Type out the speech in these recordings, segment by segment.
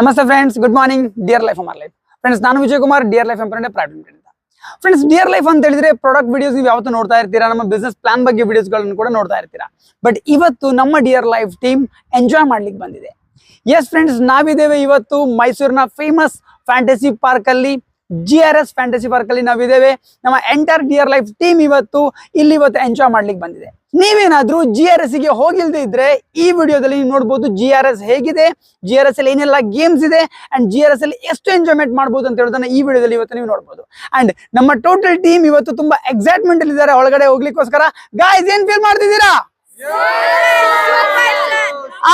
ನಮಸ್ತೆ friends, good morning. Dear life ಅಮರ್ life friends, ನಾನು ವಿಜಯ್ ಕುಮಾರ್, ಡಿಯರ್ ಲೈಫ್ ಎಂಪ್ರೆಂಡ್ ಪ್ರೈವೇಟ್ ಲಿಮಿಟೆಡ್ ಅಂತ. ಫ್ರೆಂಡ್ಸ್, ಡಿಯರ್ ಲೈಫ್ ಅಂತ ಹೇಳಿದ್ರೆ ಪ್ರಾಡಕ್ಟ್ ವಿಡಿಯೋಸ್ ನೀವು ಯಾವತ್ತೂ ನೋಡ್ತಾ ಇರ್ತೀರಾ, ನಮ್ಮ ಬಿಸ್ನೆಸ್ ಪ್ಲಾನ್ ಬಗ್ಗೆ ವಿಡಿಯೋಸ್ಗಳನ್ನು ಕೂಡ ನೋಡ್ತಾ ಇರ್ತೀರಾ. ಬಟ್ ಇವತ್ತು ನಮ್ಮ ಡಿಯರ್ ಲೈಫ್ ಟೀಮ್ ಎಂಜಾಯ್ ಮಾಡ್ಲಿಕ್ಕೆ ಬಂದಿದೆ. ಎಸ್ ಫ್ರೆಂಡ್ಸ್, ನಾವಿದ್ದೇವೆ ಇವತ್ತು ಮೈಸೂರಿನ ಫೇಮಸ್ ಫ್ಯಾಂಟಸಿ ಪಾರ್ಕ್ ಅಲ್ಲಿ, GRS ಫ್ಯಾಂಟಸಿ ಪಾರ್ಕ್ ಅಲ್ಲಿ ನಾವಿದ್ದೇವೆ. ನಮ್ಮ ಎಂಟೈರ್ ಡಿಯರ್ ಲೈಫ್ ಟೀಮ್ ಇವತ್ತು ಎಂಜಾಯ್ ಮಾಡ್ಲಿಕ್ಕೆ ಬಂದಿದೆ. ನೀವೇನಾದ್ರೂ GRS ಗೆ ಹೋಗಿಲ್ದೇ ಇದ್ರೆ ಈ ವಿಡಿಯೋದಲ್ಲಿ ನೀವು ನೋಡ್ಬೋದು GRS ಹೇಗಿದೆ, GRS ಅಲ್ಲಿ ಏನೆಲ್ಲ ಗೇಮ್ಸ್ ಇದೆ ಅಂಡ್ GRS ಅಲ್ಲಿ ಎಷ್ಟು ಎಂಜಾಯ್ಮೆಂಟ್ ಮಾಡಬಹುದು ಅಂತ ಹೇಳೋದನ್ನ ಈ ವಿಡಿಯೋದಲ್ಲಿ ಇವತ್ತು ನೀವು ನೋಡ್ಬೋದು. ಅಂಡ್ ನಮ್ಮ ಟೋಟಲ್ ಟೀಮ್ ಇವತ್ತು ತುಂಬಾ ಎಕ್ಸೈಟ್ಮೆಂಟ್ ಅಲ್ಲಿ ಇದ್ದಾರೆ ಒಳಗಡೆ ಹೋಗ್ಲಿಕ್ಕೋಸ್ಕರ. ಗಾಯ್ಸ್, ಏನ್ ಫೀಲ್ ಮಾಡ್ತಿದ್ದೀರಾ?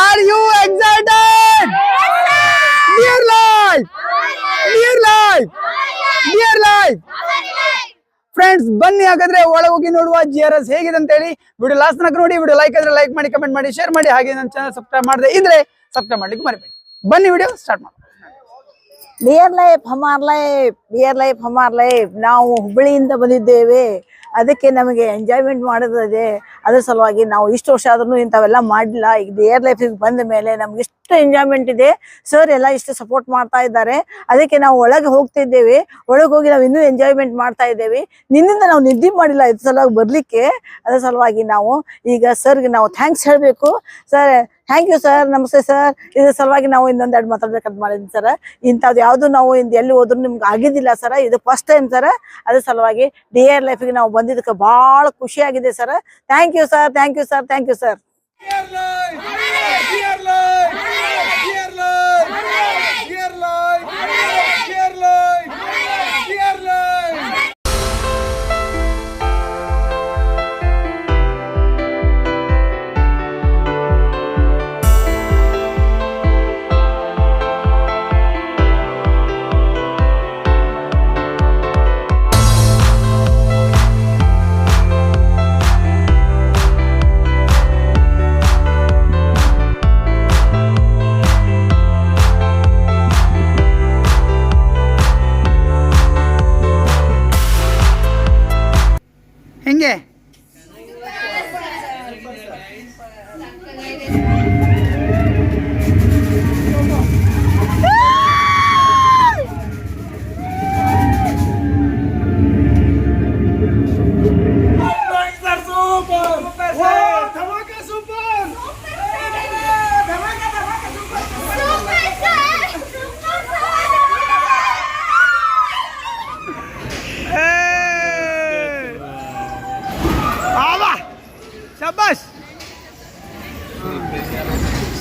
Are you excited? Dear Life, dear Life, dear Life friends, ಬನ್ನಿ ಹಾಗಾದ್ರೆ ಒಳಗೆ ಹೋಗಿ ನೋಡುವ GRS ಹೇಗಿದೆ ಅಂತ ಹೇಳಿ. ವಿಡಿಯೋ ಲಾಸ್ಟ್ ತನಕ ನೋಡಿ. ವಿಡಿಯೋ ಲೈಕ್ ಆದ್ರೆ ಲೈಕ್ ಮಾಡಿ, ಕಮೆಂಟ್ ಮಾಡಿ, ಶೇರ್ ಮಾಡಿ. ಹಾಗೆ ನನ್ನ ಚಾನಲ್ ಸಬ್ಸ್ಕ್ರೈಬ್ ಮಾಡದೆ ಇದ್ರೆ ಸಬ್ಸ್ಕ್ರೈಬ್ ಮಾಡ್ಲಿಕ್ಕೆ ಮರಿಬೇಡಿ. ಬನ್ನಿ ವಿಡಿಯೋ ಸ್ಟಾರ್ಟ್ ಮಾಡೋಣ. ಡಿಯರ್ ಲೈಫ್ ಹಮಾರ್ ಲೈಫ್, ಡಿಯರ್ ಲೈಫ್ ಹಮಾರ್ ಲೈಫ್. ನಾವು ಹುಬ್ಬಳ್ಳಿಯಿಂದ ಬಂದಿದ್ದೇವೆ, ಅದಕ್ಕೆ ನಮಗೆ ಎಂಜಾಯ್ಮೆಂಟ್ ಮಾಡೋದಿದೆ. ಅದ್ರ ಸಲುವಾಗಿ ನಾವು ಇಷ್ಟು ವರ್ಷ ಆದ್ರೂ ಇಂಥವೆಲ್ಲ ಮಾಡಿಲ್ಲ. ಈಗ ಡಿಯರ್ ಲೈಫಿಗೆ ಬಂದ ಮೇಲೆ ನಮ್ಗೆ ಇಷ್ಟು ಎಂಜಾಯ್ಮೆಂಟ್ ಇದೆ. ಸರ್ ಎಲ್ಲ ಇಷ್ಟು ಸಪೋರ್ಟ್ ಮಾಡ್ತಾ ಇದ್ದಾರೆ, ಅದಕ್ಕೆ ನಾವು ಒಳಗೆ ಹೋಗ್ತಿದ್ದೇವೆ. ಒಳಗೆ ಹೋಗಿ ನಾವು ಇನ್ನೂ ಎಂಜಾಯ್ಮೆಂಟ್ ಮಾಡ್ತಾ ಇದ್ದೇವೆ. ನಿನ್ನಿಂದ ನಾವು ನಿದ್ದೆ ಮಾಡಿಲ್ಲ ಇದ್ರ ಸಲುವಾಗಿ ಬರ್ಲಿಕ್ಕೆ. ಅದ್ರ ಸಲುವಾಗಿ ನಾವು ಈಗ ಸರ್ಗೆ ನಾವು ಥ್ಯಾಂಕ್ಸ್ ಹೇಳಬೇಕು. ಸರ್, ಥ್ಯಾಂಕ್ ಯು ಸರ್, ನಮಸ್ತೆ ಸರ್. ಇದ್ರ ಸಲುವಾಗಿ ನಾವು ಇನ್ನೊಂದೆರಡು ಮಾತಾಡ್ಬೇಕಂತ ಮಾಡಿದ್ವಿ ಸರ್. ಇಂಥದ್ದು ಯಾವುದು ನಾವು ಎಲ್ಲಿ ಹೋದ್ರು ನಿಮ್ಗೆ ಆಗಿದ್ದಿಲ್ಲ ಸರ್, ಇದು ಫಸ್ಟ್ ಟೈಮ್ ಸರ್. ಅದ್ರ ಸಲುವಾಗಿ ಡಿಯರ್ ಲೈಫಿಗೆ ನಾವು ಬಂದಿದ್ದಕ್ಕೆ ಬಹಳ ಖುಷಿ ಆಗಿದೆ sir. Thank you sir, thank you sir, thank you sir. ಹೆಂಗೆ? शाबाश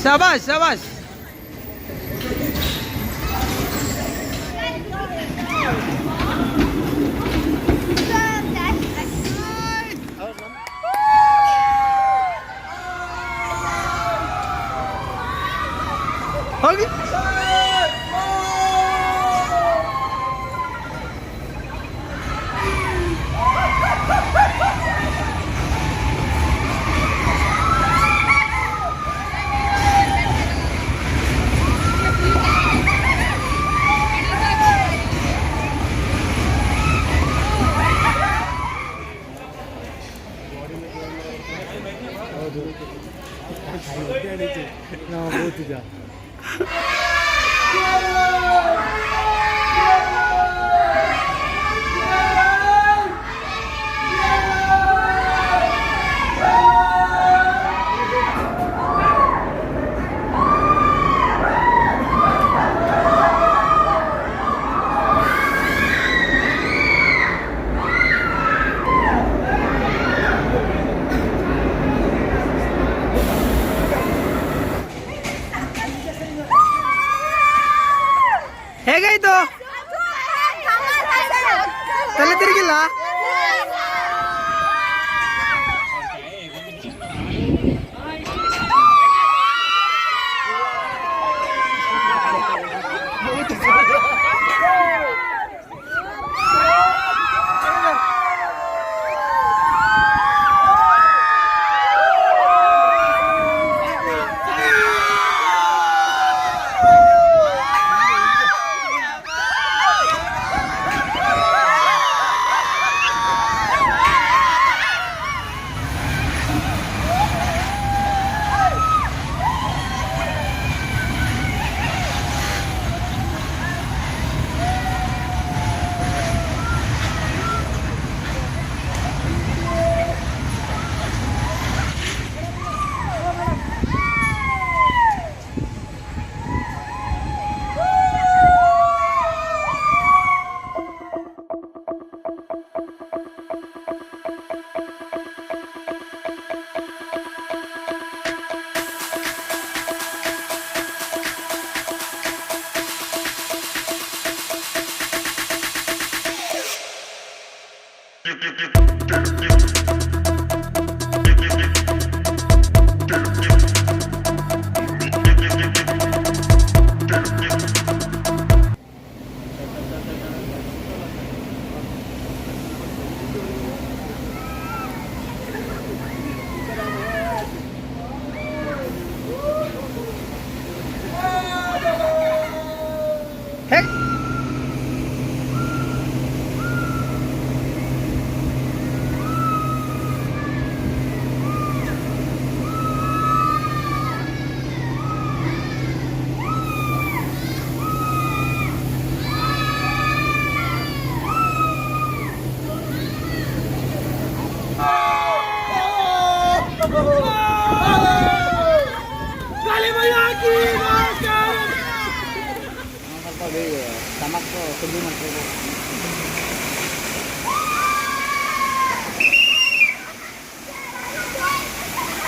शाबाश शाबाश. होगी ಹೇಗಾಯ್ತು? ತಲೆ ತಿರುಗಿಲ್ಲ?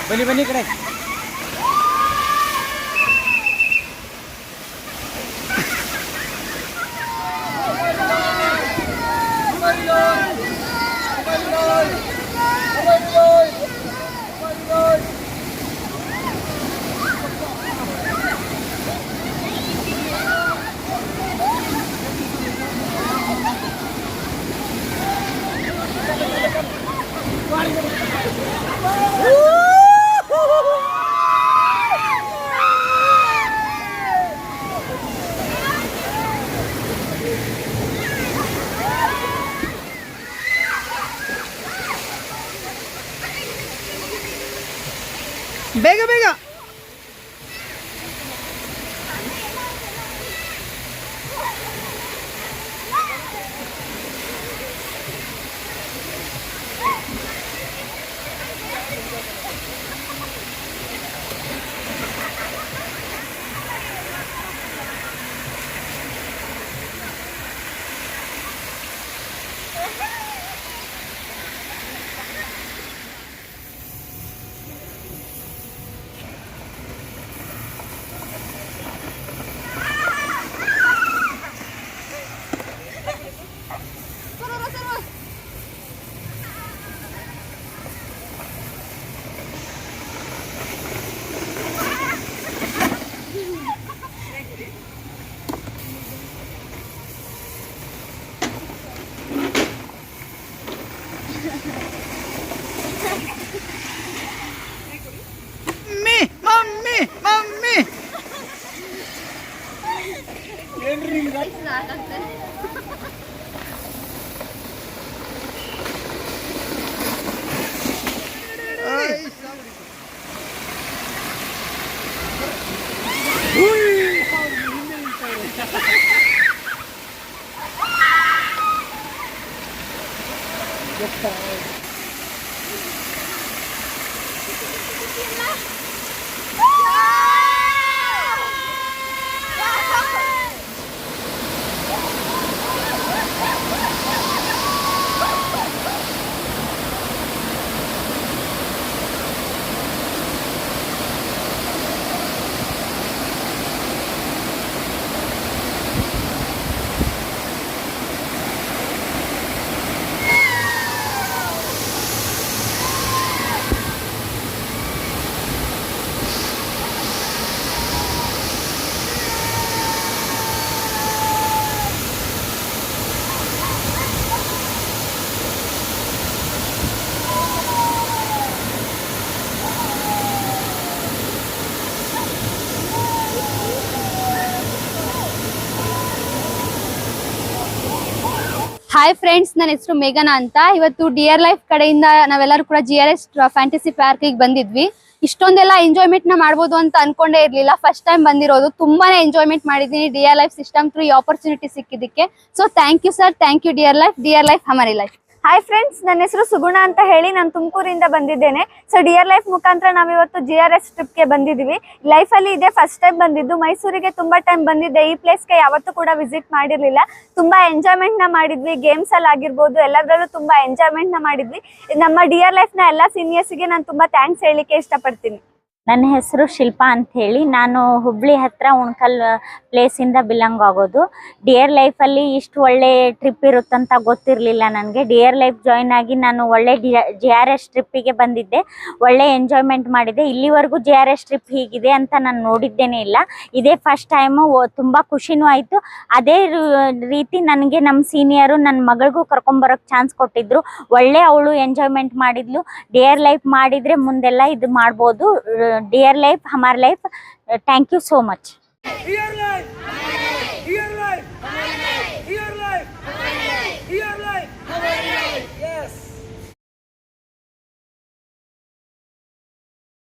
ಬನ್ನಿ ಬನ್ನಿ ಕಡೆ ಬೇಗ ಬೇಗ ಮಮ್ಮಿ ಹಾಯ್ ಫ್ರೆಂಡ್ಸ್, ನನ್ನ ಹೆಸರು ಮೇಘನಾ ಅಂತ. ಇವತ್ತು ಡಿಯರ್ ಲೈಫ್ ಕಡೆಯಿಂದ ನಾವೆಲ್ಲರೂ ಕೂಡ GRS ಫ್ಯಾಂಟಸಿ ಪಾರ್ಕ್ ಗೆ ಬಂದಿದ್ವಿ. ಇಷ್ಟೊಂದೆಲ್ಲ ಎಂಜಾಯ್ಮೆಂಟ್ ನ ಮಾಡ್ಬೋದು ಅಂತ ಅನ್ಕೊಂಡೇ ಇರ್ಲಿಲ್ಲ. ಫಸ್ಟ್ ಟೈಮ್ ಬಂದಿರೋದು, ತುಂಬಾನೇ ಎಂಜಾಯ್ಮೆಂಟ್ ಮಾಡಿದೀನಿ ಡಿಯರ್ ಲೈಫ್ ಸಿಸ್ಟಮ್ ಥ್ರೂ ಈ ಆಪರ್ಚುನಿಟಿ ಸಿಕ್ಕಿದ್ದಕ್ಕೆ. So thank you sir, thank you dear life ಹಮಾರಿ ಲೈಫ್. ಹಾಯ್ ಫ್ರೆಂಡ್ಸ್, ನನ್ನ ಹೆಸರು ಸುಗುಣ ಅಂತ ಹೇಳಿ ನಾನು ತುಮಕೂರಿಂದ ಬಂದಿದ್ದೇನೆ. ಸೊ ಡಿಯರ್ ಲೈಫ್ ಮುಖಾಂತರ ನಾವಿವತ್ತು GRS ಟ್ರಿಪ್ಗೆ ಬಂದಿದ್ದೀವಿ. ಲೈಫಲ್ಲಿ ಇದೇ ಫಸ್ಟ್ ಟೈಮ್ ಬಂದಿದ್ದು. ಮೈಸೂರಿಗೆ ತುಂಬ ಟೈಮ್ ಬಂದಿದ್ದೆ, ಈ ಪ್ಲೇಸ್ಗೆ ಯಾವತ್ತೂ ಕೂಡ ವಿಸಿಟ್ ಮಾಡಿರಲಿಲ್ಲ. ತುಂಬ ಎಂಜಾಯ್ಮೆಂಟ್ನ ಮಾಡಿದ್ವಿ, ಗೇಮ್ಸಲ್ಲಿ ಆಗಿರ್ಬೋದು, ಎಲ್ಲದರಲ್ಲೂ ತುಂಬ ಎಂಜಾಯ್ಮೆಂಟ್ನ ಮಾಡಿದ್ವಿ. ನಮ್ಮ ಡಿಯರ್ ಲೈಫ್ನ ಎಲ್ಲ ಸೀನಿಯರ್ಸ್ಗೆ ನಾನು ತುಂಬ ಥ್ಯಾಂಕ್ಸ್ ಹೇಳಲಿಕ್ಕೆ ಇಷ್ಟಪಡ್ತೀನಿ. ನನ್ನ ಹೆಸರು ಶಿಲ್ಪಾ ಅಂತ ಹೇಳಿ. ನಾನು ಹುಬ್ಳಿ ಹತ್ರ ಉಣ್ಕಲ್ ಪ್ಲೇಸಿಂದ ಬಿಲಾಂಗ್ ಆಗೋದು. ಡಿಯರ್ ಲೈಫಲ್ಲಿ ಇಷ್ಟು ಒಳ್ಳೆ ಟ್ರಿಪ್ ಇರುತ್ತಂತ ಗೊತ್ತಿರಲಿಲ್ಲ ನನಗೆ. ಡಿಯರ್ ಲೈಫ್ ಜಾಯ್ನ್ ಆಗಿ ನಾನು ಒಳ್ಳೆ GRS ಟ್ರಿಪ್ಪಿಗೆ ಬಂದಿದ್ದೆ. ಒಳ್ಳೆ ಎಂಜಾಯ್ಮೆಂಟ್ ಮಾಡಿದೆ. ಇಲ್ಲಿವರೆಗೂ GRS ಟ್ರಿಪ್ ಹೀಗಿದೆ ಅಂತ ನಾನು ನೋಡಿದ್ದೇನೆ ಇಲ್ಲ. ಇದೇ ಫಸ್ಟ್ ಟೈಮು. ತುಂಬ ಖುಷಿನೂ ಆಯಿತು. ಅದೇ ರೀತಿ ನನಗೆ ನಮ್ಮ ಸೀನಿಯರು ನನ್ನ ಮಗಳಿಗೂ ಕರ್ಕೊಂಬರೋಕ್ಕೆ ಚಾನ್ಸ್ ಕೊಟ್ಟಿದ್ರು. ಒಳ್ಳೆ ಅವಳು ಎಂಜಾಯ್ಮೆಂಟ್ ಮಾಡಿದ್ಲು. ಡಿಯರ್ ಲೈಫ್ ಮಾಡಿದರೆ ಮುಂದೆಲ್ಲ ಇದು ಮಾಡ್ಬೋದು. डियर लाइफ हमार life. Thank you so much.